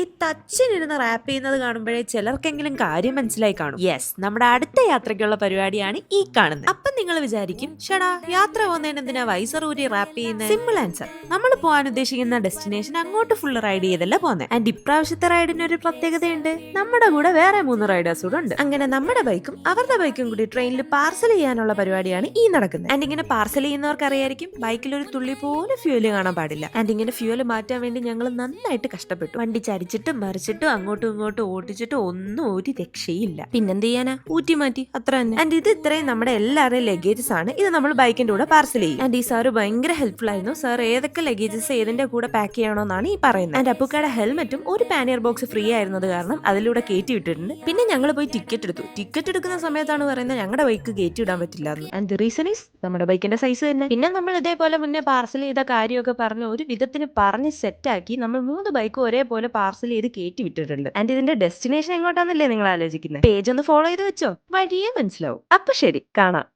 ഈ തച്ചിനിരുന്ന് റാപ്പ് ചെയ്യുന്നത് കാണുമ്പോഴേ ചിലർക്കെങ്കിലും കാര്യം മനസ്സിലായി കാണും. യെസ്, നമ്മുടെ അടുത്ത യാത്രയ്ക്കുള്ള പരിപാടിയാണ് ഈ കാണുന്നത്. അപ്പം നിങ്ങൾ വിചാരിക്കും, ഷടാ യാത്ര പോകുന്നതിന് എന്തിനാ വൈസർ ഊരി റാപ്പ് ചെയ്യുന്നത്? സിമ്പിൾ ആൻസർ, നമ്മൾ പോകാൻ ഉദ്ദേശിക്കുന്ന ഡെസ്റ്റിനേഷൻ അങ്ങോട്ട് ഫുൾ റൈഡ് ചെയ്തല്ല പോകുന്നത്. ആൻഡ് ഇപ്രാവശ്യത്തെ റൈഡിന് ഒരു പ്രത്യേകതയുണ്ട്, നമ്മുടെ കൂടെ വേറെ 3 റൈഡേഴ്സ് കൂടെ ഉണ്ട്. അങ്ങനെ നമ്മുടെ ബൈക്കും അവരുടെ ബൈക്കും കൂടി ട്രെയിനിൽ പാർസൽ ചെയ്യാനുള്ള പരിപാടിയാണ് ഈ നടക്കുന്നത്. ആൻഡ് ഇങ്ങനെ പാർസൽ ചെയ്യുന്നവർക്ക് അറിയായിരിക്കും, ബൈക്കിൽ ഒരു തുള്ളി പോലെ ഫ്യൂല് കാണാൻ പാടില്ല. ആൻഡ് ഇങ്ങനെ ഫ്യൂല് മാറ്റാൻ വേണ്ടി ഞങ്ങൾ നന്നായിട്ട് കഷ്ടപ്പെട്ടു. വണ്ടി ചരിച്ചിട്ടും മറിച്ചിട്ടും അങ്ങോട്ടും ഇങ്ങോട്ടും ഓടിച്ചിട്ടും ഒന്നും ഒരു രക്ഷയില്ല. പിന്നെന്ത് ചെയ്യാനാ, ഊറ്റി മാറ്റി, അത്ര തന്നെ. ആൻഡ് ഇത് ഇത്രയും നമ്മുടെ എല്ലാവരുടെയും ലഗേജസ് ആണ്. ഇത് നമ്മൾ ബൈക്കിന്റെ കൂടെ പാർസൽ ചെയ്യും. ആൻഡ് ഈ സാറ് ഭയങ്കര ഹെൽപ്ഫുൾ ആയിരുന്നു. സാർ ഏതൊക്കെ ലഗേജസ് ഏതിന്റെ കൂടെ പാക്ക് ചെയ്യണമെന്നാണ് ഈ പറയുന്നത്. ആൻഡ് അപ്പുക്കയുടെ ഹെൽമെറ്റും ഒരു പാനിയർ ബോക്സ് ഫ്രീ ആയിരുന്നത് കാരണം അതിലൂടെ കയറ്റി വിട്ടിട്ടുണ്ട്. പിന്നെ ഞങ്ങൾ പോയി ടിക്കറ്റ് എടുത്തു. ടിക്കറ്റ് എടുക്കുന്ന സമയത്താണ് പറയുന്നത് ഞങ്ങളുടെ ബൈക്ക് കയറ്റി ഇടാൻ പറ്റില്ല. ആൻഡ് ദി റീസൺ ഈസ് നമ്മുടെ ബൈക്കിന്റെ സൈസ് തന്നെ. പിന്നെ നമ്മൾ ഇതേപോലെ മുന്നേ പാർസൽ ചെയ്ത കാര്യമൊക്കെ പറഞ്ഞ് ഒരു വിധത്തിന് പറഞ്ഞ് സെറ്റാക്കി നമ്മൾ 3 ബൈക്കും ഒരേപോലെ പാർസൽ ചെയ്ത് കയറ്റി വിട്ടിട്ടുണ്ട്. ആൻഡ് ഇതിന്റെ ഡെസ്റ്റിനേഷൻ എങ്ങോട്ടാന്നല്ലേ നിങ്ങൾ ആലോചിക്കുന്നത്? പേജ് ഒന്ന് ഫോളോ ചെയ്ത് വെച്ചോ, വഴിയേ മനസ്സിലാവും. അപ്പൊ ശരി, കാണാം.